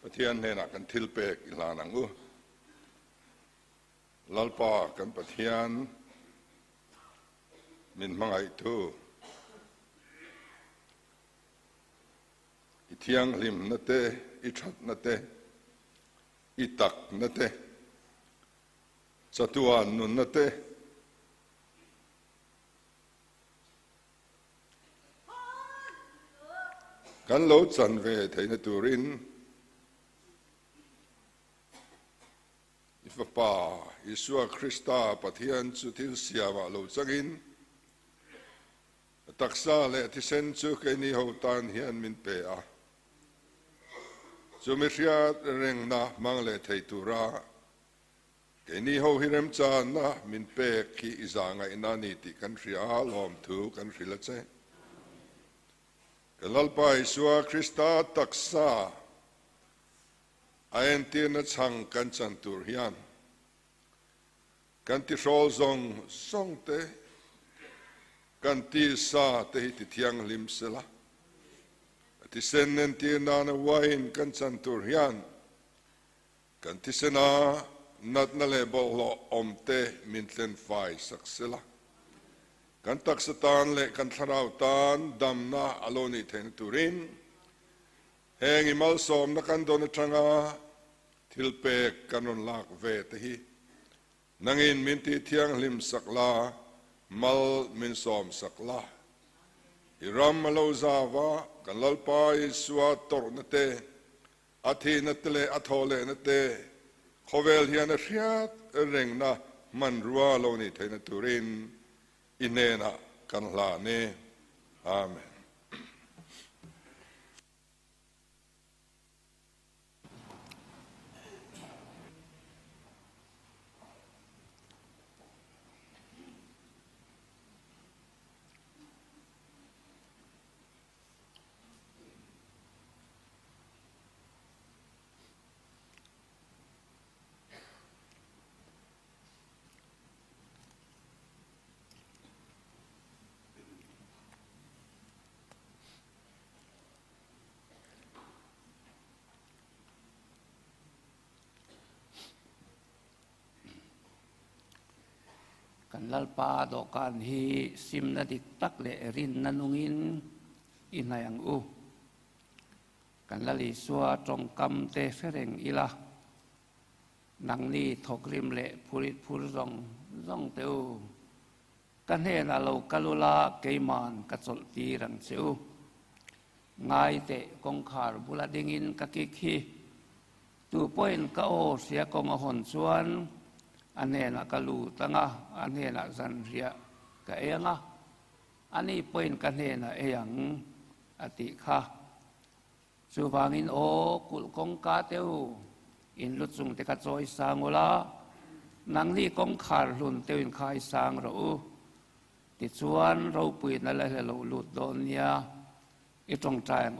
Pathian nena kan thilpek ilanang lalpa kan pathian min mangai thu ithiang lim nate ithat nate itak nate satuan nun nate kan lo chan ve theina turin Ifapa Isua Krista Pathian chu thil siawa lo changin taksa le thisen chu ke ni ho tan hian min pe a chu mi riat reng na mang le thei tura ke ni ho hirem cha na min pe ki izanga inani ti kan ria lom thu kan rila che kalalpa Isua Krista taksa ayen tir na chang kan chan tur hian kan ti rol zong te kan ti sa te hi ti thiang lim sela ti sen nen ti na na wain kan chan tur hian kan ti sena nat na le bol lo om te min tlen fai sak sela kan tak satan le kan tharau tan dam na aloni then turin heng imal som na kan don atanga thilpek kanon lak ve te hi nangin min ti thiang lim sakla mal min som sakla iram malo zawa kan lalpa Isua tor nate athi natle athole nate khovel hian a riat reng na man ruwa lo ni theina turin inena kan hla ne amen kan lalpa do kan hi sim na dik tak le rin nanungin inayang kan lali suwa trong kam te fereng ila nang ni thok rim le purit phur zong teu kan he na lo kalula keiman ka chol ti rang cheu ngai te kong khar bula dingin ka ki khi tu poin ka o sia kong a hon chuan anena kalu tanga anena zanria ka enga ani poin kanena eyang ati kha chuwangin o kul kong ka teu in lutsung te ka choi sangola nangli kong khar hlun teuin khai sang ro ti chuan ro pui na la lo lut don nia i tong tang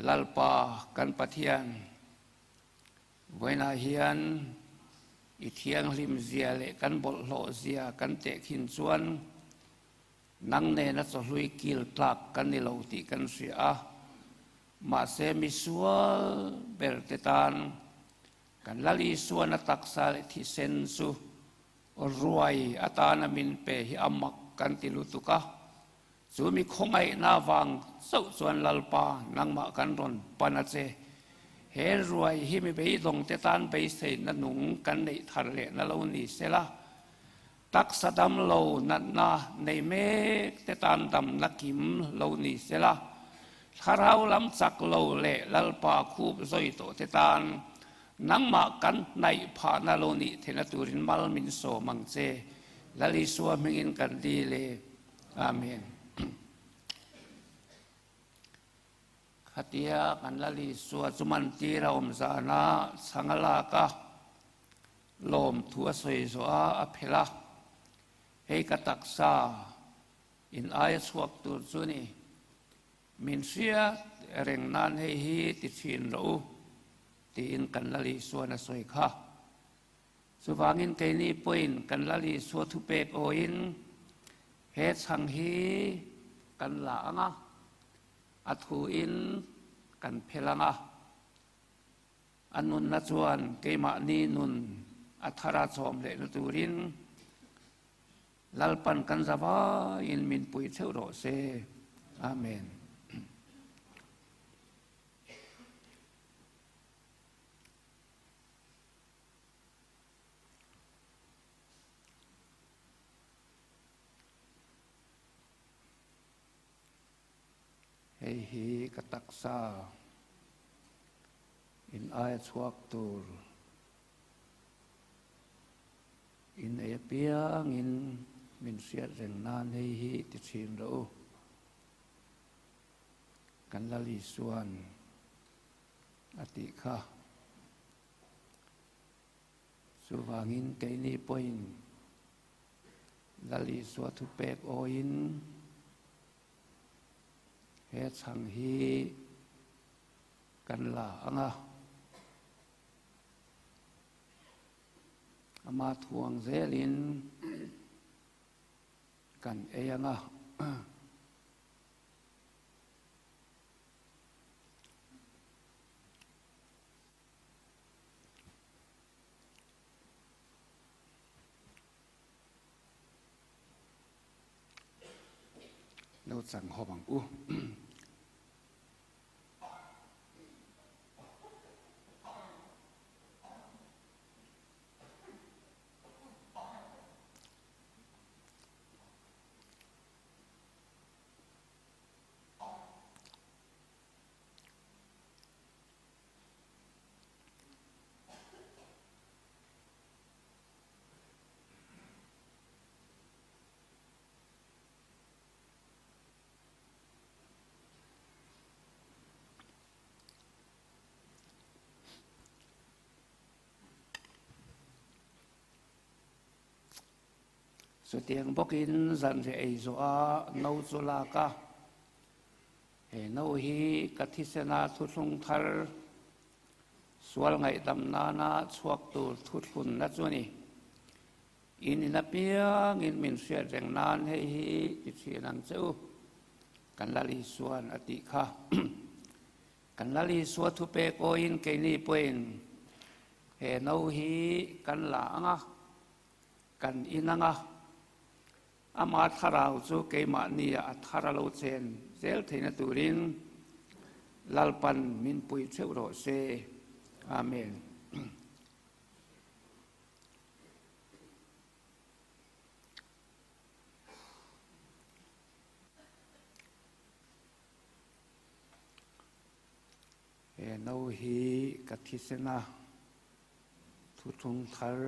lalpa kan pathian Buena hian i thiang lim zia le kan bol lo zia kan te khin chuan nang ne na cho hlui kil tlak kan ni lo ti kan ria ma se mi sual bertetan kan lali suana taksa le thi sen su ruai atana min pe hi amak kan ti lutuka chu mi khongai na wang sau chuan lalpa nangma kan ron panache he ruai hi mi bei dong te tan bei sei na nung kan nei thar le na lo ni sela tak sadam lo na nei me te tan dam na kim lo ni sela tharau lam chak lo le lalpa khub zoi to te tan nangma kan nai pha na lo ni thena turin mal min so mangche lali suwa mingin kan di le amen Hatia kan lali suwa cuman tira zana sangalaka lom thua soi zoa aphela hei kataksa in ay suak tur chuni min sia reng nan hei hi ti thin ro ti in kan lali suwa na soi kha suwangin ke ni point kan lali suwa thu pek o in he chang hi kan la anga athu in kan phelanga anun na chuan keima ni nun athara chom le na turin lalpan kan zawa in min pui theu ro se amen hei hi kataksa in ai chuak tur in ai piang in min siat reng nan hei hi ti chin ro kan lali suan ati kha suwangin kei ni poin lali suat thu pek o in he chang hi kan la anga ama thuang zelin kan eyanga lâu chẳng họ bằng u so tiếng bốc in dần dễ ấy zo a nâu zo la ka he nâu hi kathisena thu thung thar sual ngai dam na na chuak tu thu thun na chuni in na piang in min sia reng nan hei hi ti chinang cheu kan lali suan ati kha kan lali suat thu pe ko in ke ni poin he nâu hi kan la anga kan inanga ama tharau chu keima ni a tharalo chen zel theina turin lalpan min pui cheu ro se amen e no hi kathisena thu thung thar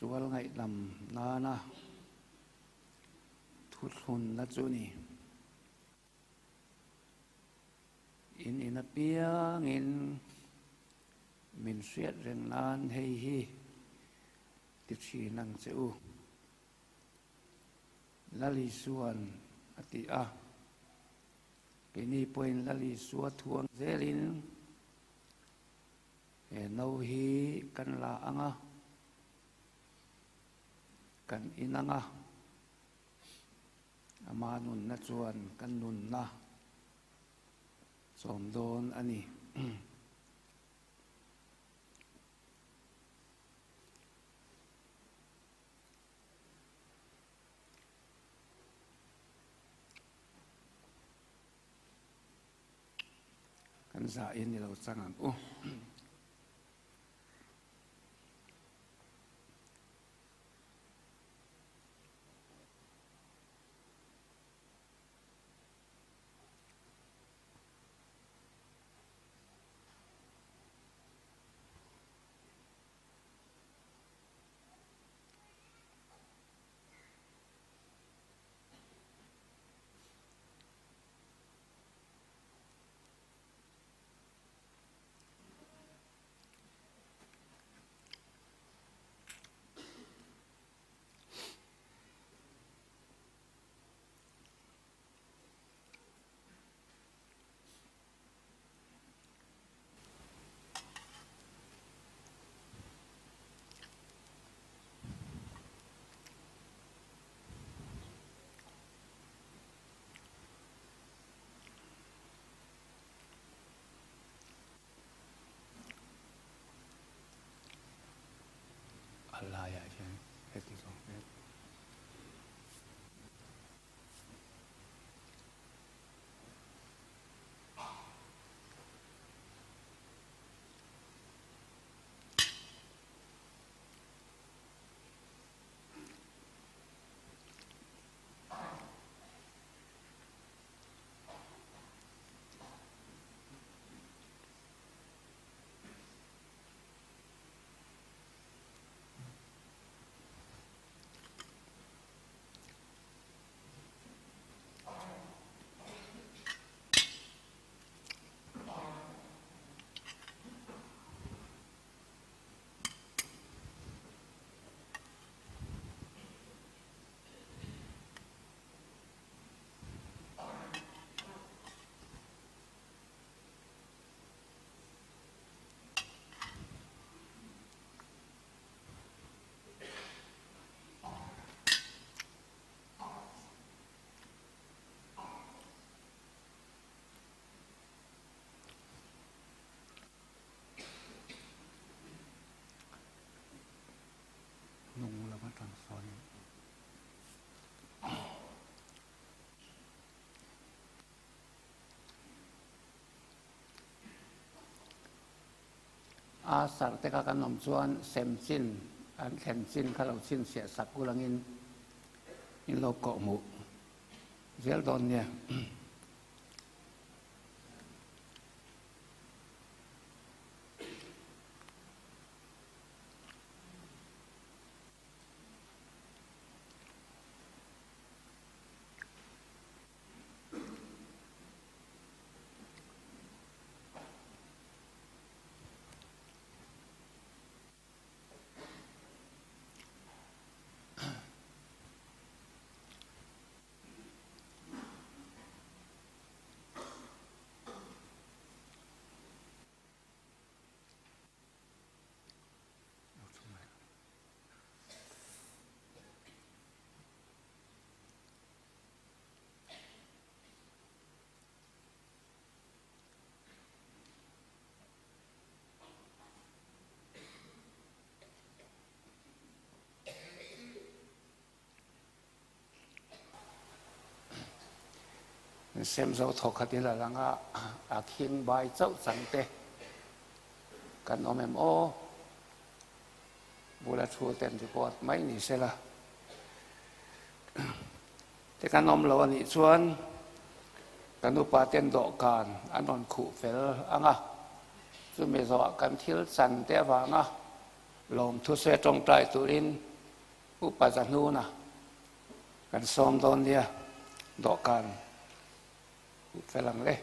sual ngai lam na na thu thun na chu ni in a piang in min siat reng nan hei hi ti chi nang cheu lali suan ati a kini poin lali suat thuang zelin e no hi kan la anga kan inanga ama nun na chuan kan nun na som don ani kan za in ni lo changang u อาสักแต่กันนมชวนเซมซินอันแคนซินข้าเราซินเสียสักกุลังอินโลโกมุเรียลดอนเนี่ยเซมโซทกขัดนี่แหละลังอาคิงใบเจ้าสังเตกันอมโอบุรุษชูเต็มที่ปอดไม่หนีเสียละแต่การนมเรานี่ชวนกันอุปาเต็นดอกการอันนนขู่เฟลซึ่งมีสวะกันทิลสันเตวางลมทุเสตรงใจตุรินอุปาจันูนะกันซ้อมตอนเดียดอกการฝรั่งเลย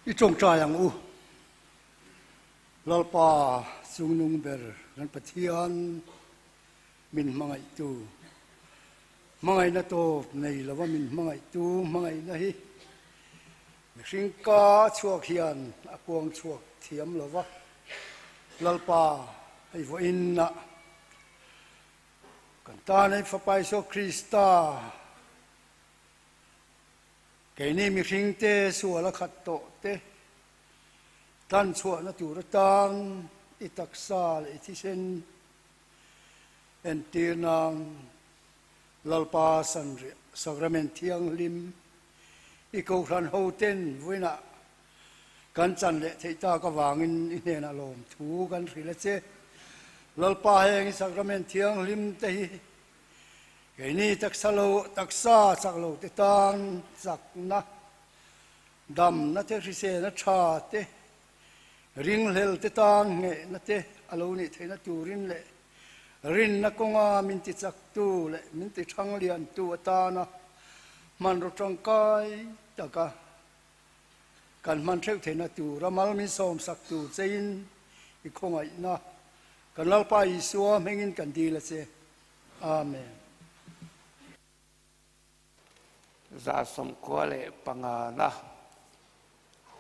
อีจงใจอย่างลลปาสุงนุงเบอร์นันปะเทียนมินมังไอตูมังไอนาโตในละว่ามินมังไอตูมังไอนะฮิสิงกาชัวเขียนอากวงชัวเทียมละว่าลลปาไอวอินนะกันตาในฟไปโซคริสตาเกนี่มีสิงเตสัวละขัดโตเตท่านชัวนัตุรตังอิตักซาลอิทิเซนเอนตีนังลลปาสันเรสักราเมนทียงลิมอีกูรันโฮเทนวินะกันจันเลเทตากวางินอินเนนอลมทูกันริเลเซลลปาเฮงสักราเมนทียงลิมเตhiเกนี่ตักซาโลตักซาสักโลเตตังสักนะดำนะเทริเซนะชาเตริงเลลเตตังเงนะเตอโลนิเทนะตูรินเลรินนะกงามินติจักตูเลมินติชังเลียนตูตานะมันรจังกายตะกะกันมันเทเทนะตูรามัลมิสอมสักตูเจนอีคงไอนะกันลลปาอิสัวเมงินกันดีละเซอาเมนจะสมควรเลยปังนะ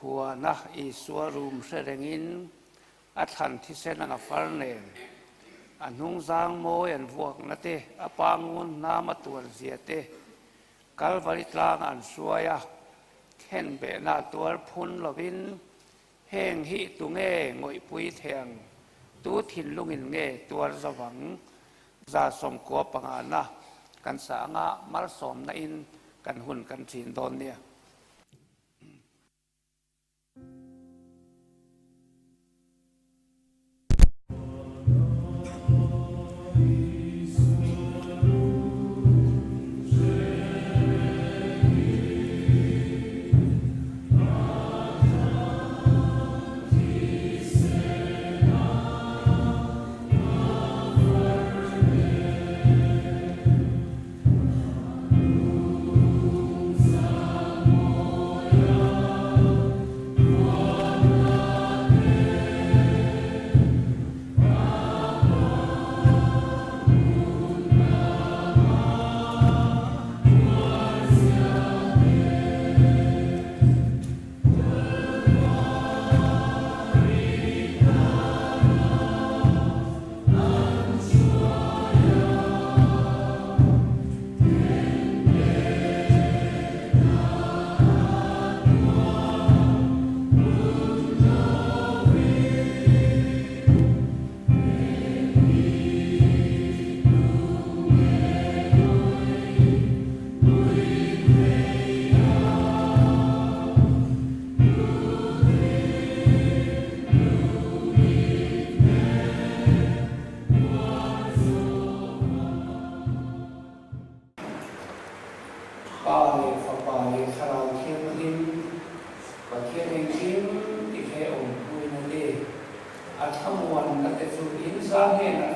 หัวนะอิสวารุมเสดงินอัฐันที่เสนงฟัลเนอันหุงจางโมยันพวกนั่นเตอปางูนามาตัวเสียเตกัลวาริตลางอันสวยเข็นเบนาตัวพุนลวินแห้งหิตุเง่งอยปุยแทงตูถิ่นลุงินเง่ตัวสวังจะสมควรปังนะกันสางะมัลสมนอินกันหุ่นกันสินตนเนี่ย pale fa pale kharau thiam lim wa thiam eng kim ti the om pui na le a thamuan na te chu in sa he na